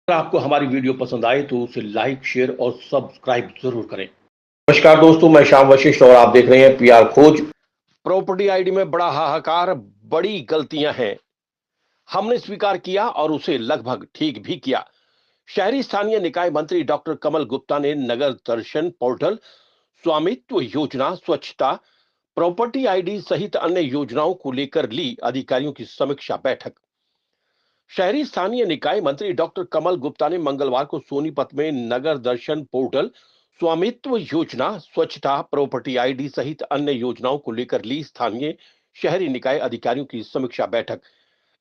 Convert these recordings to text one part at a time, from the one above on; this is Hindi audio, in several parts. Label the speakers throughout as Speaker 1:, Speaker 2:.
Speaker 1: अगर आपको हमारी वीडियो पसंद आए तो उसे लाइक, शेयर और सब्सक्राइब जरूर करें। नमस्कार दोस्तों, मैं श्याम वशिष्ठ और आप देख रहे हैं पीआर खोज। प्रॉपर्टी आईडी में बड़ा हाहाकार, बड़ी गलतियां हैं। हमने स्वीकार किया और उसे लगभग ठीक भी किया। शहरी स्थानीय निकाय मंत्री डॉक्टर कमल गुप्ता ने नगर दर्शन पोर्टल, स्वामित्व योजना, स्वच्छता, प्रॉपर्टी आईडी सहित अन्य योजनाओं को लेकर ली अधिकारियों की समीक्षा बैठक। शहरी स्थानीय निकाय मंत्री डॉक्टर कमल गुप्ता ने मंगलवार को सोनीपत में नगर दर्शन पोर्टल, स्वामित्व योजना, स्वच्छता, प्रॉपर्टी आईडी सहित अन्य योजनाओं को लेकर ली स्थानीय शहरी निकाय अधिकारियों की समीक्षा बैठक।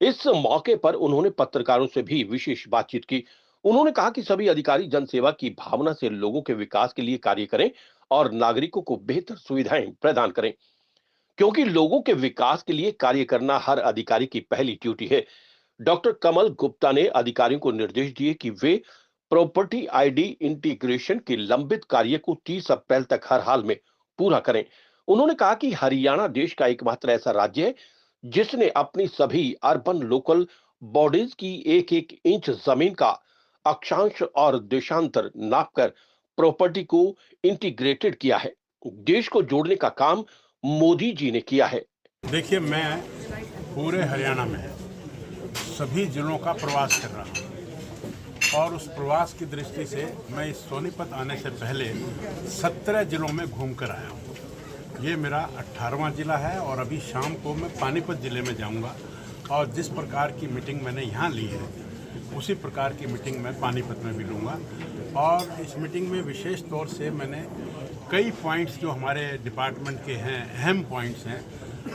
Speaker 1: इस मौके पर उन्होंने पत्रकारों से भी विशेष बातचीत की। उन्होंने कहा कि सभी अधिकारी जनसेवा की भावना से लोगों के विकास के लिए कार्य करें और नागरिकों को बेहतर सुविधाएं प्रदान करें, क्योंकि लोगों के विकास के लिए कार्य करना हर अधिकारी की पहली ड्यूटी है। डॉक्टर कमल गुप्ता ने अधिकारियों को निर्देश दिए कि वे प्रॉपर्टी आईडी इंटीग्रेशन के लंबित कार्य को 30 अप्रैल तक हर हाल में पूरा करें। उन्होंने कहा कि हरियाणा देश का एकमात्र ऐसा राज्य है जिसने अपनी सभी अर्बन लोकल बॉडीज की एक एक इंच जमीन का अक्षांश और देशांतर नापकर प्रॉपर्टी को इंटीग्रेटेड किया है। देश को जोड़ने का काम मोदी जी ने किया है।
Speaker 2: देखिए, मैं पूरे हरियाणा में सभी जिलों का प्रवास कर रहा हूँ और उस प्रवास की दृष्टि से मैं इस सोनीपत आने से पहले 17 जिलों में घूम कर आया हूँ। ये मेरा 18वां जिला है और अभी शाम को मैं पानीपत जिले में जाऊँगा और जिस प्रकार की मीटिंग मैंने यहाँ ली है उसी प्रकार की मीटिंग मैं पानीपत में भी लूँगा। और इस मीटिंग में विशेष तौर से मैंने कई पॉइंट्स जो हमारे डिपार्टमेंट के हैं, अहम पॉइंट्स हैं,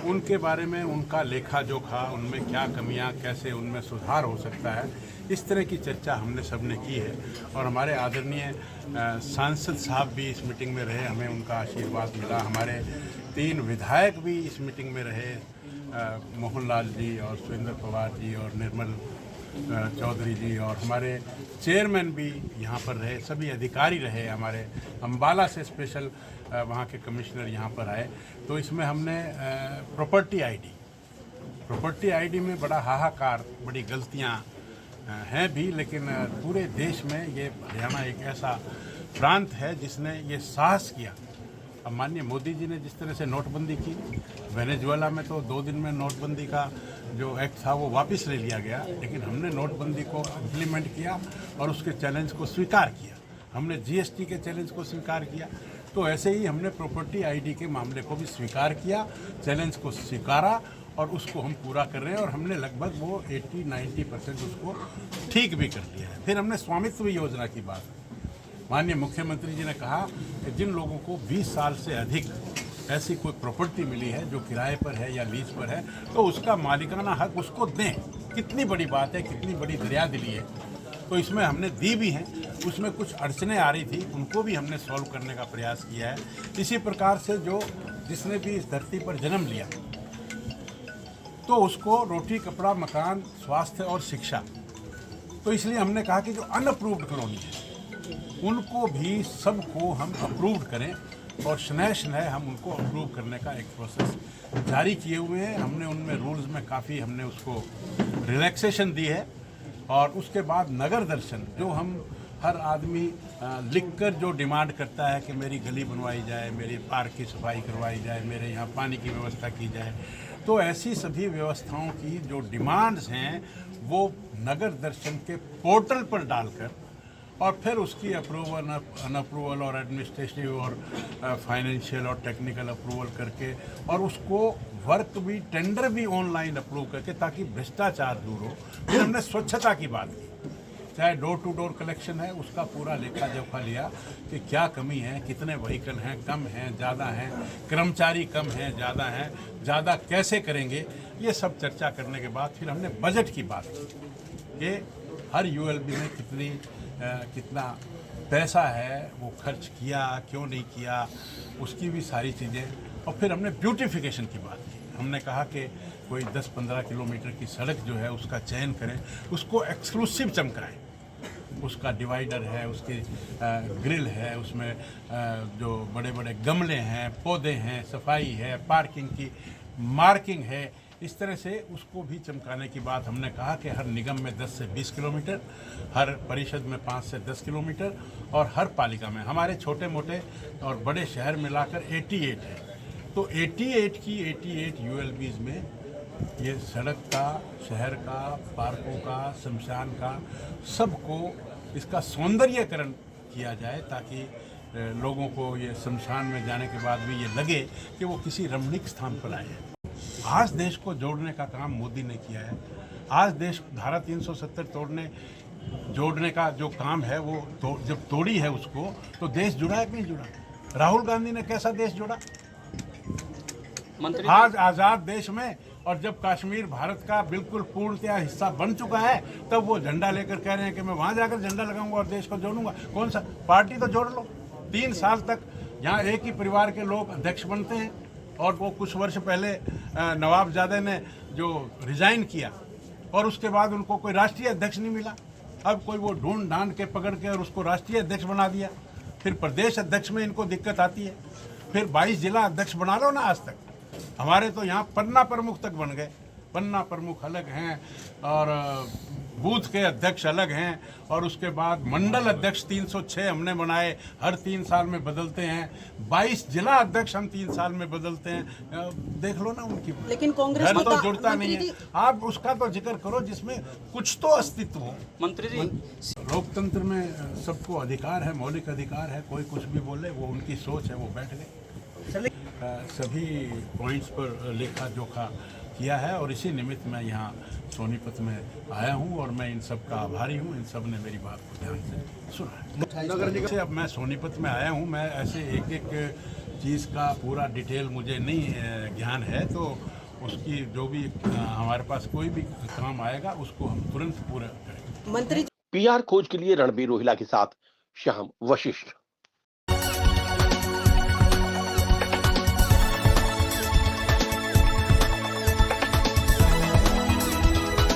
Speaker 2: उनके बारे में, उनका लेखा जोखा, उनमें क्या कमियां, कैसे उनमें सुधार हो सकता है, इस तरह की चर्चा हमने सबने की है। और हमारे आदरणीय सांसद साहब भी इस मीटिंग में रहे, हमें उनका आशीर्वाद मिला। हमारे 3 विधायक भी इस मीटिंग में रहे, मोहनलाल जी और सुरेंद्र पवार जी और निर्मल चौधरी जी, और हमारे चेयरमैन भी यहाँ पर रहे, सभी अधिकारी रहे। हमारे अम्बाला से स्पेशल वहाँ के कमिश्नर यहाँ पर आए। तो इसमें हमने प्रॉपर्टी आईडी में बड़ा हाहाकार, बड़ी गलतियाँ हैं भी, लेकिन पूरे देश में ये हरियाणा एक ऐसा प्रांत है जिसने ये साहस किया। अब माननीय मोदी जी ने जिस तरह से नोटबंदी की, वेनेजुएला में तो 2 दिन में नोटबंदी का जो एक्ट था वो वापस ले लिया गया, लेकिन हमने नोटबंदी को इम्प्लीमेंट किया और उसके चैलेंज को स्वीकार किया। हमने जीएसटी के चैलेंज को स्वीकार किया। तो ऐसे ही हमने प्रॉपर्टी आईडी के मामले को भी स्वीकार किया, चैलेंज को स्वीकारा और उसको हम पूरा कर रहे हैं। और हमने लगभग वो 80-90% उसको ठीक भी कर लिया है। फिर हमने स्वामित्व योजना की बात, माननीय मुख्यमंत्री जी ने कहा कि जिन लोगों को 20 साल से अधिक ऐसी कोई प्रॉपर्टी मिली है जो किराए पर है या लीज पर है, तो उसका मालिकाना हक उसको दें। कितनी बड़ी बात है, कितनी बड़ी दरियादिली है। तो इसमें हमने दी भी हैं। उसमें कुछ अड़चनें आ रही थी, उनको भी हमने सॉल्व करने का प्रयास किया है। इसी प्रकार से जिसने भी इस धरती पर जन्म लिया तो उसको रोटी, कपड़ा, मकान, स्वास्थ्य और शिक्षा, तो इसलिए हमने कहा कि जो अनअप्रूव्ड कॉलोनी है उनको भी सबको हम अप्रूव्ड करें और शनय हम उनको अप्रूव करने का एक प्रोसेस जारी किए हुए हैं। हमने उनमें रूल्स में काफ़ी हमने उसको रिलैक्सेशन दी है। और उसके बाद नगर दर्शन, जो हम हर आदमी लिखकर जो डिमांड करता है कि मेरी गली बनवाई जाए, मेरी पार्क की सफाई करवाई जाए, मेरे यहाँ पानी की व्यवस्था की जाए, तो ऐसी सभी व्यवस्थाओं की जो डिमांड्स हैं वो नगर दर्शन के पोर्टल पर डालकर और फिर उसकी अप्रूवल, अनअप्रूवल और एडमिनिस्ट्रेटिव और फाइनेंशियल और टेक्निकल अप्रूवल करके और उसको वर्क भी, टेंडर भी ऑनलाइन अप्रूव करके, ताकि भ्रष्टाचार दूर हो। फिर हमने स्वच्छता की बात की, चाहे डोर टू डोर कलेक्शन है, उसका पूरा लेखा जोखा लिया कि क्या कमी है, कितने व्हीकल हैं, कम हैं, ज़्यादा हैं, कर्मचारी कम हैं, ज़्यादा हैं, ज़्यादा कैसे करेंगे, ये सब चर्चा करने के बाद फिर हमने बजट की बात की कि हर यूएलबी में कितना पैसा है, वो खर्च किया, क्यों नहीं किया, उसकी भी सारी चीज़ें। और फिर हमने ब्यूटिफिकेशन की बात की। हमने कहा कि कोई 10-15 किलोमीटर की सड़क जो है उसका चयन करें, उसको एक्सक्लूसिव चमकाएं, उसका डिवाइडर है, उसकी ग्रिल है, उसमें जो बड़े बड़े गमले हैं, पौधे हैं, सफाई है, पार्किंग की मार्किंग है, इस तरह से उसको भी चमकाने की बात हमने कहा कि हर निगम में 10 से 20 किलोमीटर, हर परिषद में 5 से 10 किलोमीटर और हर पालिका में, हमारे छोटे मोटे और बड़े शहर मिलाकर 88 है। तो 88 की 88 यूएलबीज में ये सड़क का, शहर का, पार्कों का, शमशान का, सबको इसका सौंदर्यीकरण किया जाए ताकि लोगों को ये शमशान में जाने के बाद भी ये लगे कि वो किसी रमणीक स्थान पर आए हैं। आज देश को जोड़ने का काम मोदी ने किया है। आज देश धारा 370 जोड़ने का जो काम है वो जब तोड़ी है उसको, तो देश जुड़ा है कि नहीं जुड़ा? राहुल गांधी ने कैसा देश जोड़ा? आज आज़ाद देश में, और जब कश्मीर भारत का बिल्कुल पूर्णतया हिस्सा बन चुका है, तब वो झंडा लेकर कह रहे हैं कि मैं वहाँ जाकर झंडा लगाऊंगा और देश को जोड़ूंगा। कौन सा? पार्टी तो जोड़ लो। 3 साल तक यहाँ एक ही परिवार के लोग अध्यक्ष बनते हैं, और वो कुछ वर्ष पहले नवाबजादे ने जो रिजाइन किया और उसके बाद उनको कोई राष्ट्रीय अध्यक्ष नहीं मिला। अब कोई वो ढूंढ ढांड के पकड़ के और उसको राष्ट्रीय अध्यक्ष बना दिया। फिर प्रदेश अध्यक्ष में इनको दिक्कत आती है। फिर 22 जिला अध्यक्ष बना लो ना। आज तक हमारे तो यहाँ पन्ना प्रमुख तक बन गए। पन्ना प्रमुख अलग हैं और बूथ के अध्यक्ष अलग हैं, और उसके बाद मंडल अध्यक्ष 306 हमने बनाए, हर 3 साल में बदलते हैं। 22 जिला अध्यक्ष हम 3 साल में बदलते हैं। देख लो ना उनकी।
Speaker 3: लेकिन कांग्रेस
Speaker 2: घर तो जुड़ता नहीं है। आप उसका तो जिक्र करो जिसमें कुछ तो अस्तित्व हो।
Speaker 4: मंत्री जी,
Speaker 2: लोकतंत्र में सबको अधिकार है, मौलिक अधिकार है। कोई कुछ भी बोले, वो उनकी सोच है, वो बैठ गए। सभी पॉइंट्स पर लेखा जोखा किया है, और इसी निमित्त मैं यहाँ सोनीपत में आया हूँ, और मैं इन सब का आभारी हूँ। इन सब ने मेरी बात को ध्यान से सुना है। अब मैं सोनीपत में आया हूँ, मैं ऐसे एक एक चीज़ का पूरा डिटेल मुझे नहीं ज्ञान है, तो उसकी जो भी हमारे पास कोई भी काम आएगा उसको हम तुरंत पूरा करेंगे।
Speaker 3: मंत्री
Speaker 1: पीआर खोज के लिए रणबीर रोहिला के साथ श्याम वशिष्ठ।